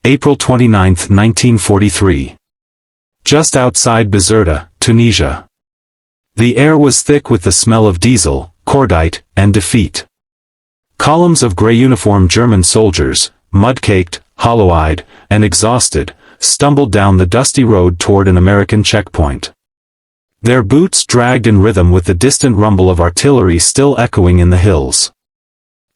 April 29, 1943. Just outside Bizerta, Tunisia. The air was thick with the smell of diesel, cordite, and defeat. Columns of gray-uniformed German soldiers, mud-caked, hollow-eyed, and exhausted, stumbled down the dusty road toward an American checkpoint. Their boots dragged in rhythm with the distant rumble of artillery still echoing in the hills.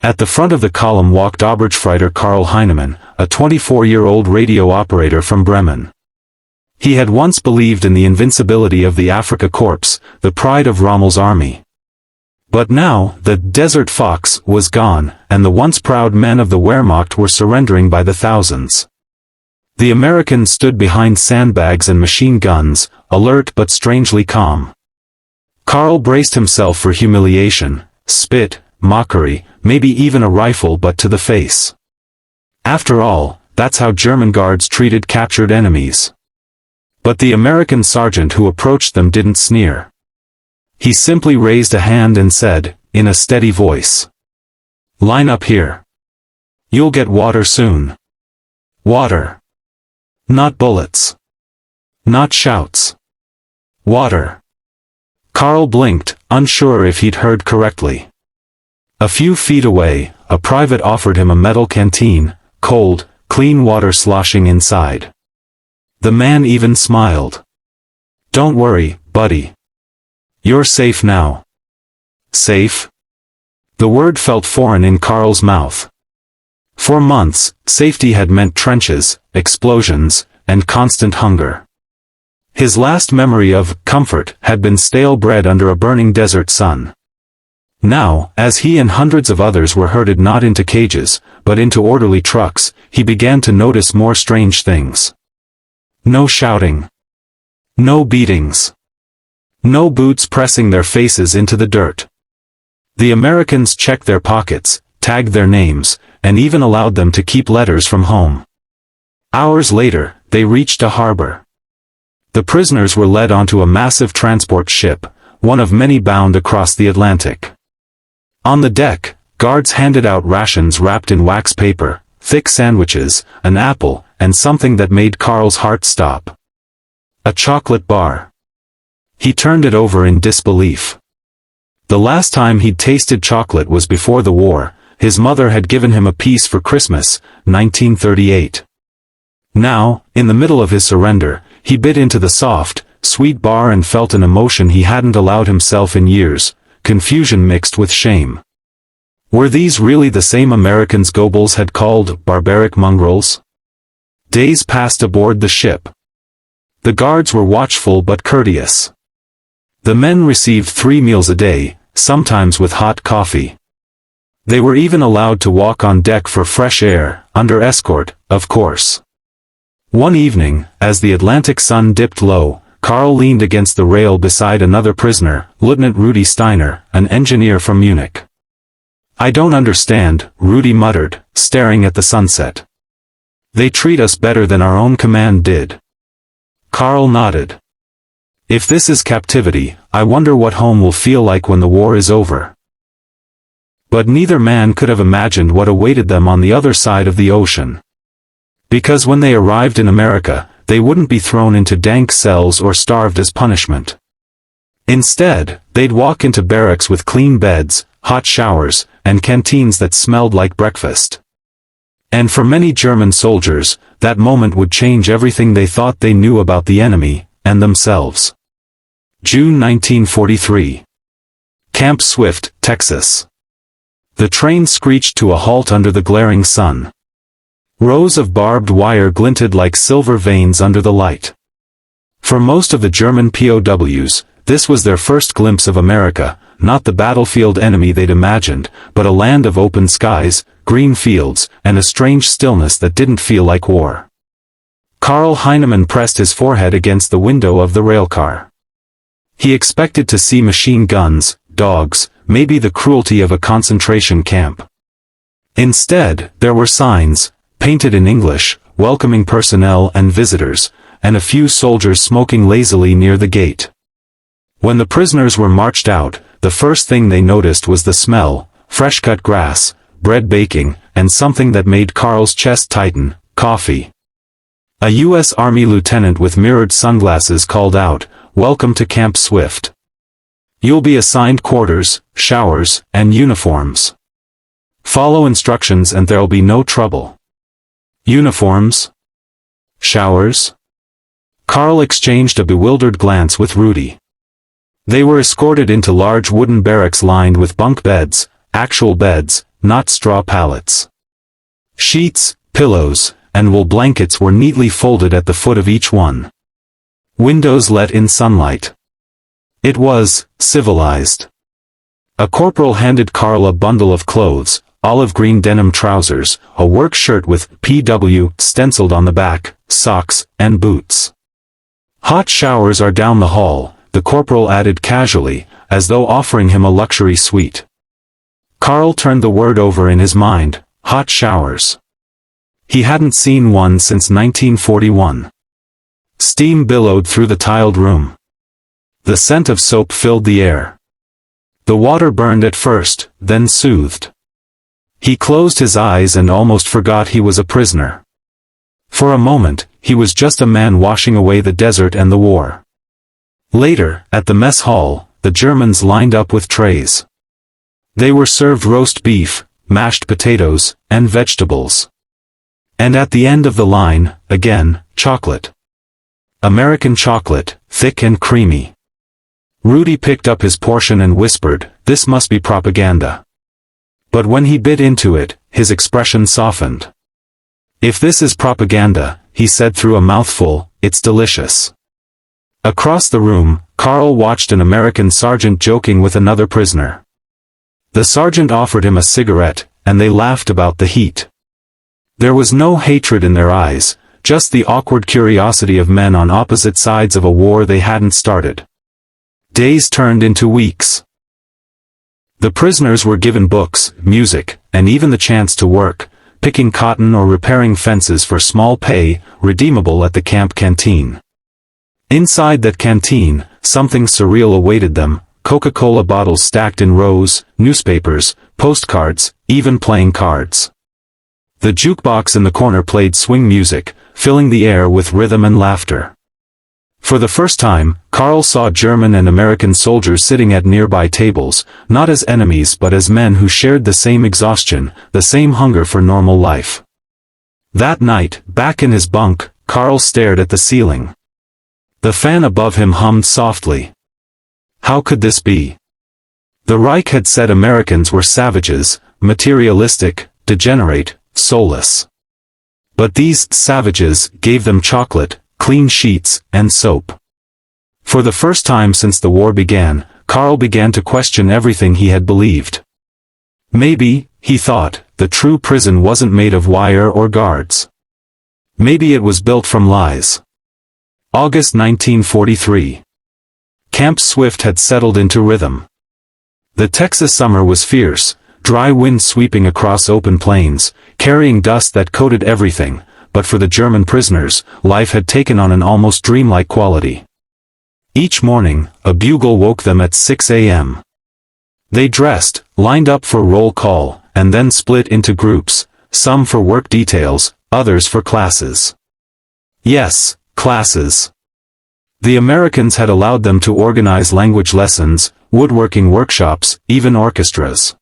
At the front of the column walked Oberstleutnant Karl Heinemann, a 24-year-old radio operator from Bremen. He had once believed in the invincibility of the Afrika Korps, the pride of Rommel's army. But now, the Desert Fox was gone, and the once proud men of the Wehrmacht were surrendering by the thousands. The Americans stood behind sandbags and machine guns, alert but strangely calm. Karl braced himself for humiliation, spit, mockery, maybe even a rifle but to the face. After all, that's how German guards treated captured enemies. But the American sergeant who approached them didn't sneer. He simply raised a hand and said, in a steady voice, "Line up here. You'll get water soon. Water. Not bullets. Not shouts. Water." Karl blinked, unsure if he'd heard correctly. A few feet away, a private offered him a metal canteen, cold, clean water sloshing inside. The man even smiled. "Don't worry, buddy. You're safe now." Safe? The word felt foreign in Karl's mouth. For months, safety had meant trenches, explosions, and constant hunger. His last memory of comfort had been stale bread under a burning desert sun. Now, as he and hundreds of others were herded not into cages, but into orderly trucks, he began to notice more strange things. No shouting. No beatings. No boots pressing their faces into the dirt. The Americans checked their pockets, tagged their names, and even allowed them to keep letters from home. Hours later, they reached a harbor. The prisoners were led onto a massive transport ship, one of many bound across the Atlantic. On the deck, guards handed out rations wrapped in wax paper, thick sandwiches, an apple, and something that made Karl's heart stop. A chocolate bar. He turned it over in disbelief. The last time he'd tasted chocolate was before the war. His mother had given him a piece for Christmas, 1938. Now, in the middle of his surrender, he bit into the soft, sweet bar and felt an emotion he hadn't allowed himself in years, confusion mixed with shame. Were these really the same Americans Goebbels had called barbaric mongrels? Days passed aboard the ship. The guards were watchful but courteous. The men received 3 meals a day, sometimes with hot coffee. They were even allowed to walk on deck for fresh air, under escort, of course. One evening, as the Atlantic sun dipped low, Karl leaned against the rail beside another prisoner, Lieutenant Rudi Steiner, an engineer from Munich. "I don't understand," Rudi muttered, staring at the sunset. "They treat us better than our own command did." Karl nodded. "If this is captivity, I wonder what home will feel like when the war is over." But neither man could have imagined what awaited them on the other side of the ocean. Because when they arrived in America, they wouldn't be thrown into dank cells or starved as punishment. Instead, they'd walk into barracks with clean beds, hot showers, and canteens that smelled like breakfast. And for many German soldiers, that moment would change everything they thought they knew about the enemy, and themselves. June 1943. Camp Swift, Texas. The train screeched to a halt under the glaring sun. Rows of barbed wire glinted like silver veins under the light. For most of the German POWs, this was their first glimpse of America, not the battlefield enemy they'd imagined, but a land of open skies, green fields, and a strange stillness that didn't feel like war. Karl Heinemann pressed his forehead against the window of the railcar. He expected to see machine guns, dogs, maybe the cruelty of a concentration camp. Instead, there were signs, painted in English, welcoming personnel and visitors, and a few soldiers smoking lazily near the gate. When the prisoners were marched out, the first thing they noticed was the smell, fresh-cut grass, bread baking, and something that made Karl's chest tighten, coffee. A U.S. Army lieutenant with mirrored sunglasses called out, "Welcome to Camp Swift. You'll be assigned quarters, showers, and uniforms. Follow instructions and there'll be no trouble." Uniforms? Showers? Carl exchanged a bewildered glance with Rudy. They were escorted into large wooden barracks lined with bunk beds, actual beds, not straw pallets. Sheets, pillows, and wool blankets were neatly folded at the foot of each one. Windows let in sunlight. It was civilized. A corporal handed Carl a bundle of clothes, olive green denim trousers, a work shirt with PW stenciled on the back, socks, and boots. "Hot showers are down the hall," the corporal added casually, as though offering him a luxury suite. Carl turned the word over in his mind, hot showers. He hadn't seen one since 1941. Steam billowed through the tiled room. The scent of soap filled the air. The water burned at first, then soothed. He closed his eyes and almost forgot he was a prisoner. For a moment, he was just a man washing away the desert and the war. Later, at the mess hall, the Germans lined up with trays. They were served roast beef, mashed potatoes, and vegetables. And at the end of the line, again, chocolate. American chocolate, thick and creamy. Rudy picked up his portion and whispered, "This must be propaganda." But when he bit into it, his expression softened. "If this is propaganda," he said through a mouthful, "it's delicious." Across the room, Carl watched an American sergeant joking with another prisoner. The sergeant offered him a cigarette, and they laughed about the heat. There was no hatred in their eyes, just the awkward curiosity of men on opposite sides of a war they hadn't started. Days turned into weeks. The prisoners were given books, music, and even the chance to work, picking cotton or repairing fences for small pay, redeemable at the camp canteen. Inside that canteen, something surreal awaited them: Coca-Cola bottles stacked in rows, newspapers, postcards, even playing cards. The jukebox in the corner played swing music, filling the air with rhythm and laughter. For the first time, Carl saw German and American soldiers sitting at nearby tables, not as enemies but as men who shared the same exhaustion, the same hunger for normal life. That night, back in his bunk, Carl stared at the ceiling. The fan above him hummed softly. How could this be? The Reich had said Americans were savages, materialistic, degenerate, soulless. But these savages gave them chocolate, clean sheets, and soap. For the first time since the war began, Carl began to question everything he had believed. Maybe, he thought, the true prison wasn't made of wire or guards. Maybe it was built from lies. August 1943. Camp Swift had settled into rhythm. The Texas summer was fierce, dry wind sweeping across open plains, carrying dust that coated everything, but for the German prisoners, life had taken on an almost dreamlike quality. Each morning, a bugle woke them at 6 a.m. They dressed, lined up for roll call, and then split into groups, some for work details, others for classes. Yes, classes. The Americans had allowed them to organize language lessons, woodworking workshops, even orchestras.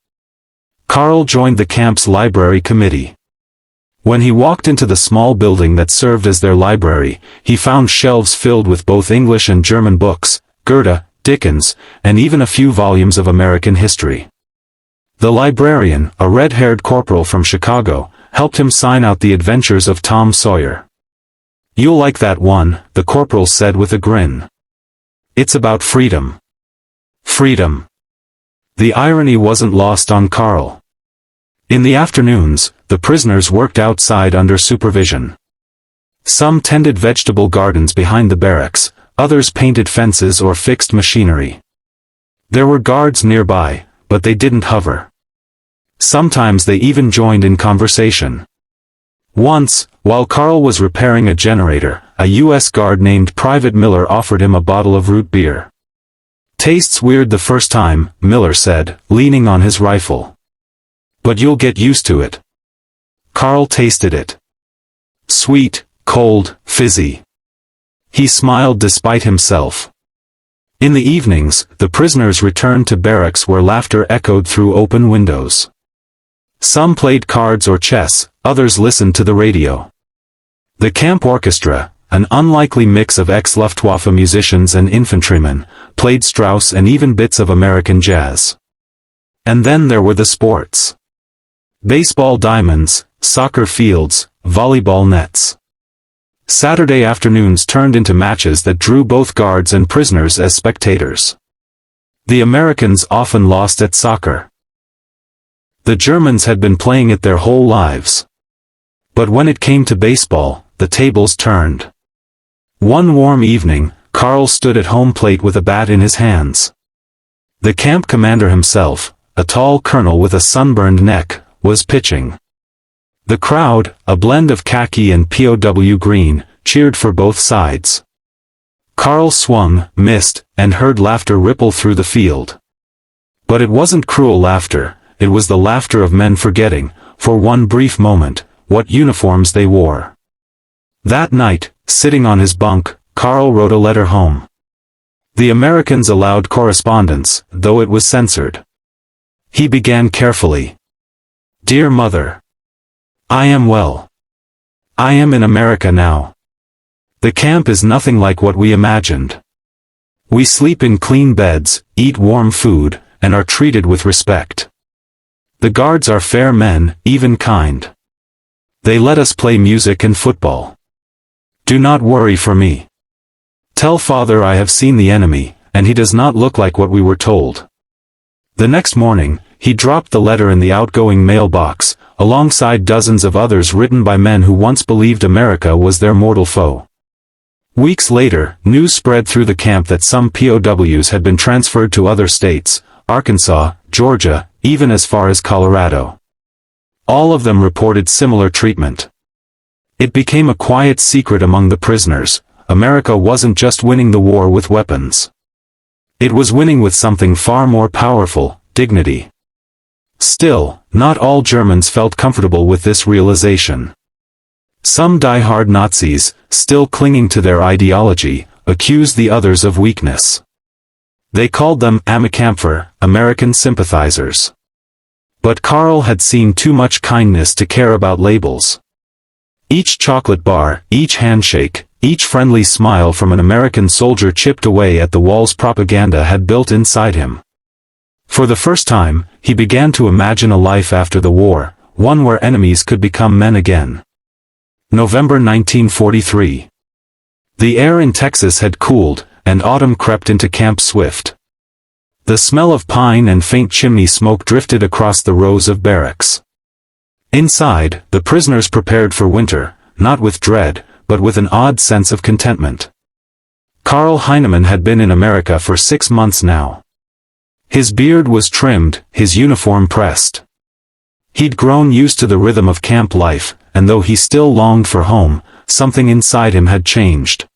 Carl joined the camp's library committee. When he walked into the small building that served as their library, he found shelves filled with both English and German books, Goethe, Dickens, and even a few volumes of American history. The librarian, a red-haired corporal from Chicago, helped him sign out The Adventures of Tom Sawyer. "You'll like that one," the corporal said with a grin. "It's about freedom." Freedom. The irony wasn't lost on Carl. In the afternoons, the prisoners worked outside under supervision. Some tended vegetable gardens behind the barracks, others painted fences or fixed machinery. There were guards nearby, but they didn't hover. Sometimes they even joined in conversation. Once, while Carl was repairing a generator, a U.S. guard named Private Miller offered him a bottle of root beer. "Tastes weird the first time," Miller said, leaning on his rifle. "But you'll get used to it." Carl tasted it. Sweet, cold, fizzy. He smiled despite himself. In the evenings, the prisoners returned to barracks where laughter echoed through open windows. Some played cards or chess, others listened to the radio. The camp orchestra, an unlikely mix of ex-Luftwaffe musicians and infantrymen, played Strauss and even bits of American jazz. And then there were the sports. Baseball diamonds, soccer fields, volleyball nets. Saturday afternoons turned into matches that drew both guards and prisoners as spectators. The Americans often lost at soccer. The Germans had been playing it their whole lives. But when it came to baseball, the tables turned. One warm evening, Karl stood at home plate with a bat in his hands. The camp commander himself, a tall colonel with a sunburned neck, was pitching. The crowd, a blend of khaki and POW green, cheered for both sides. Karl swung, missed, and heard laughter ripple through the field. But it wasn't cruel laughter, it was the laughter of men forgetting, for one brief moment, what uniforms they wore. That night, sitting on his bunk, Karl wrote a letter home. The Americans allowed correspondence, though it was censored. He began carefully. Dear Mother. I am well. I am in America now. The camp is nothing like what we imagined. We sleep in clean beds, eat warm food, and are treated with respect. The guards are fair men, even kind. They let us play music and football. Do not worry for me. Tell Father I have seen the enemy, and he does not look like what we were told. The next morning, he dropped the letter in the outgoing mailbox, alongside dozens of others written by men who once believed America was their mortal foe. Weeks later, news spread through the camp that some POWs had been transferred to other states, Arkansas, Georgia, even as far as Colorado. All of them reported similar treatment. It became a quiet secret among the prisoners, America wasn't just winning the war with weapons. It was winning with something far more powerful, dignity. Still, not all Germans felt comfortable with this realization. Some die-hard Nazis, still clinging to their ideology, accused the others of weakness. They called them Amerikampfer, American sympathizers. But Karl had seen too much kindness to care about labels. Each chocolate bar, each handshake, each friendly smile from an American soldier chipped away at the walls propaganda had built inside him. For the first time, he began to imagine a life after the war, one where enemies could become men again. November 1943. The air in Texas had cooled, and autumn crept into Camp Swift. The smell of pine and faint chimney smoke drifted across the rows of barracks. Inside, the prisoners prepared for winter, not with dread, but with an odd sense of contentment. Karl Heinemann had been in America for 6 months now. His beard was trimmed, his uniform pressed. He'd grown used to the rhythm of camp life, and though he still longed for home, something inside him had changed.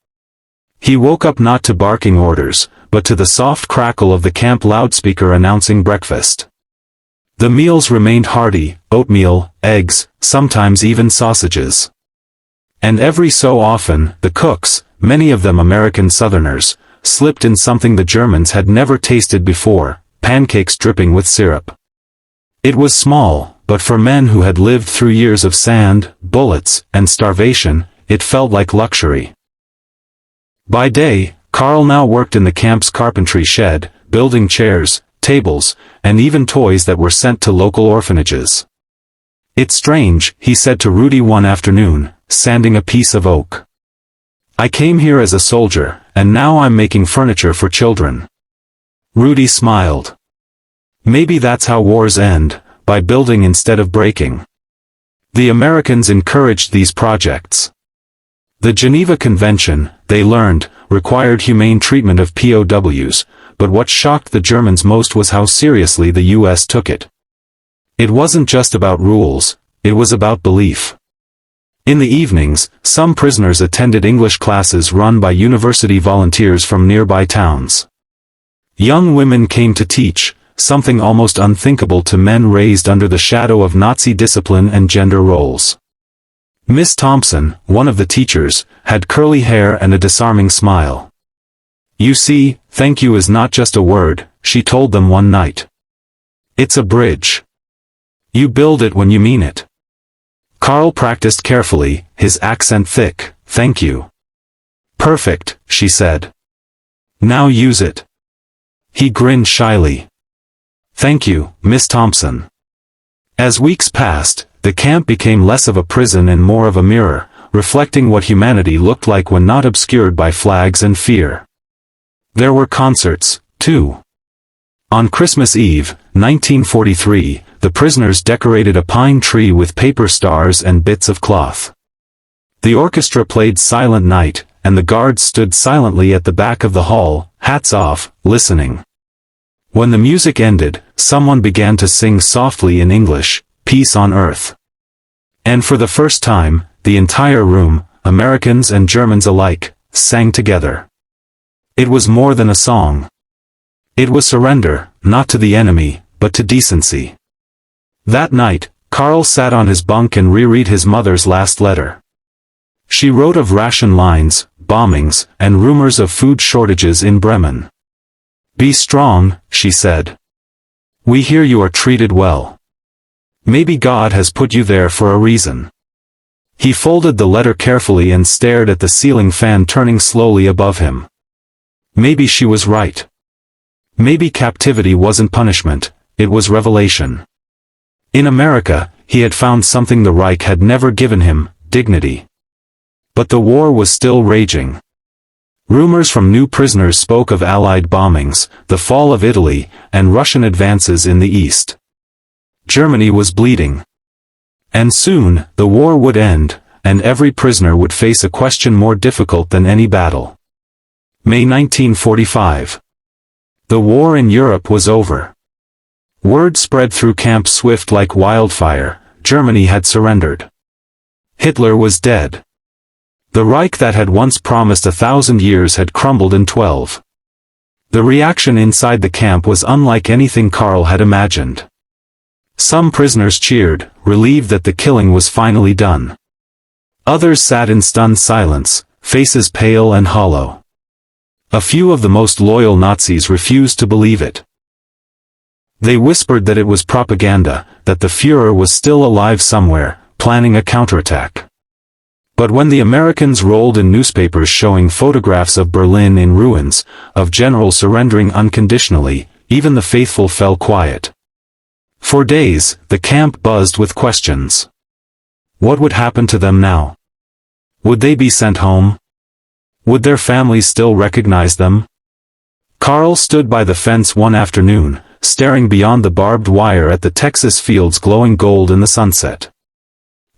He woke up not to barking orders, but to the soft crackle of the camp loudspeaker announcing breakfast. The meals remained hearty, oatmeal, eggs, sometimes even sausages. And every so often, the cooks, many of them American Southerners, slipped in something the Germans had never tasted before, pancakes dripping with syrup. It was small, but for men who had lived through years of sand, bullets, and starvation, it felt like luxury. By day, Karl now worked in the camp's carpentry shed, building chairs, tables, and even toys that were sent to local orphanages. It's strange, he said to Rudy one afternoon, sanding a piece of oak. I came here as a soldier, and now I'm making furniture for children. Rudy smiled. Maybe that's how wars end, by building instead of breaking. The Americans encouraged these projects. The Geneva Convention, they learned, required humane treatment of POWs, but what shocked the Germans most was how seriously the US took it. It wasn't just about rules, it was about belief. In the evenings, some prisoners attended English classes run by university volunteers from nearby towns. Young women came to teach, something almost unthinkable to men raised under the shadow of Nazi discipline and gender roles. Miss Thompson, one of the teachers, had curly hair and a disarming smile. "You see, thank you is not just a word," she told them one night. "It's a bridge. You build it when you mean it." Carl practiced carefully, his accent thick. "Thank you." "Perfect," she said. "Now use it." He grinned shyly. "Thank you, Miss Thompson." As weeks passed, the camp became less of a prison and more of a mirror, reflecting what humanity looked like when not obscured by flags and fear. There were concerts, too. On Christmas Eve, 1943, the prisoners decorated a pine tree with paper stars and bits of cloth. The orchestra played Silent Night, and the guards stood silently at the back of the hall, hats off, listening. When the music ended, someone began to sing softly in English, "Peace on Earth." And for the first time, the entire room, Americans and Germans alike, sang together. It was more than a song. It was surrender, not to the enemy, but to decency. That night, Carl sat on his bunk and reread his mother's last letter. She wrote of ration lines, bombings, and rumors of food shortages in Bremen. "Be strong," she said. "We hear you are treated well. Maybe God has put you there for a reason." He folded the letter carefully and stared at the ceiling fan turning slowly above him. Maybe she was right. Maybe captivity wasn't punishment, it was revelation. In America, he had found something the Reich had never given him, dignity. But the war was still raging. Rumors from new prisoners spoke of Allied bombings, the fall of Italy, and Russian advances in the east. Germany was bleeding. And soon, the war would end, and every prisoner would face a question more difficult than any battle. May 1945. The war in Europe was over. Word spread through camp swift like wildfire, Germany had surrendered. Hitler was dead. The Reich that had once promised 1,000 years had crumbled in 12. The reaction inside the camp was unlike anything Carl had imagined. Some prisoners cheered, relieved that the killing was finally done. Others sat in stunned silence, faces pale and hollow. A few of the most loyal Nazis refused to believe it. They whispered that it was propaganda, that the Führer was still alive somewhere, planning a counterattack. But when the Americans rolled in newspapers showing photographs of Berlin in ruins, of generals surrendering unconditionally, even the faithful fell quiet. For days, the camp buzzed with questions. What would happen to them now? Would they be sent home? Would their families still recognize them? Carl stood by the fence one afternoon, staring beyond the barbed wire at the Texas fields glowing gold in the sunset.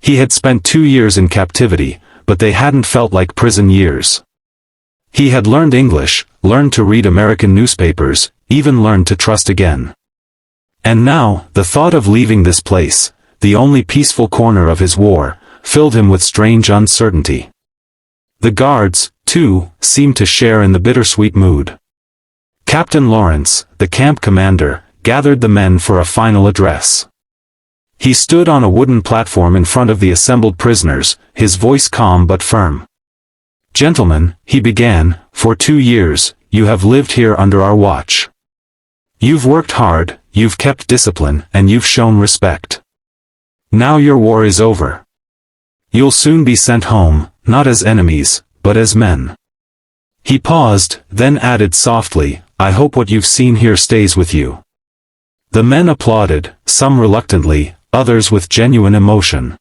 He had spent 2 years in captivity, but they hadn't felt like prison years. He had learned English, learned to read American newspapers, even learned to trust again. And now, the thought of leaving this place, the only peaceful corner of his war, filled him with strange uncertainty. The guards, too, seemed to share in the bittersweet mood. Captain Lawrence, the camp commander, gathered the men for a final address. He stood on a wooden platform in front of the assembled prisoners, his voice calm but firm. "Gentlemen," he began, "for 2 years, you have lived here under our watch. You've worked hard, you've kept discipline, and you've shown respect. Now your war is over. You'll soon be sent home, not as enemies, but as men." He paused, then added softly, "I hope what you've seen here stays with you." The men applauded, some reluctantly, others with genuine emotion.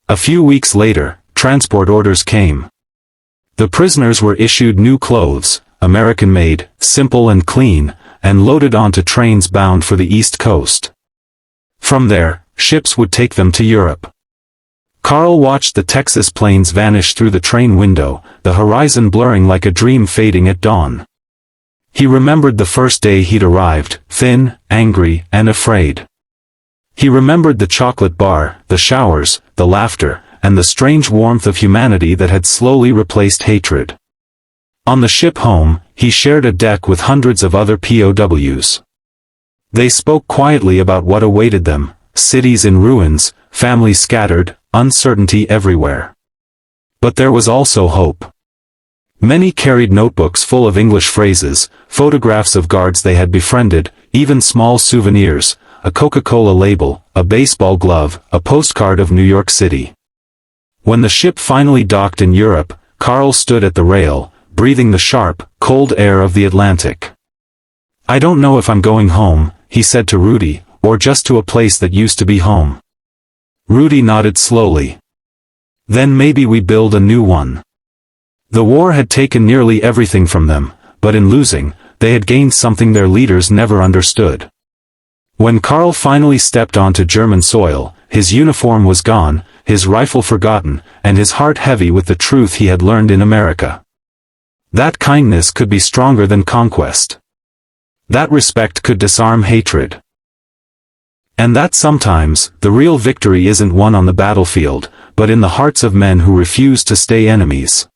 A few weeks later, transport orders came. The prisoners were issued new clothes, American-made, simple and clean, and loaded onto trains bound for the East Coast. From there, ships would take them to Europe. Carl watched the Texas plains vanish through the train window, the horizon blurring like a dream fading at dawn. He remembered the first day he'd arrived, thin, angry, and afraid. He remembered the chocolate bar, the showers, the laughter, and the strange warmth of humanity that had slowly replaced hatred. On the ship home, he shared a deck with hundreds of other POWs. They spoke quietly about what awaited them, cities in ruins, families scattered, uncertainty everywhere. But there was also hope. Many carried notebooks full of English phrases, photographs of guards they had befriended, even small souvenirs, a Coca-Cola label, a baseball glove, a postcard of New York City. When the ship finally docked in Europe, Carl stood at the rail, breathing the sharp, cold air of the Atlantic. "I don't know if I'm going home," he said to Rudy, "or just to a place that used to be home." Rudy nodded slowly. "Then maybe we build a new one." The war had taken nearly everything from them, but in losing, they had gained something their leaders never understood. When Carl finally stepped onto German soil, his uniform was gone, his rifle forgotten, and his heart heavy with the truth he had learned in America. That kindness could be stronger than conquest. That respect could disarm hatred. And that sometimes, the real victory isn't won on the battlefield, but in the hearts of men who refuse to stay enemies.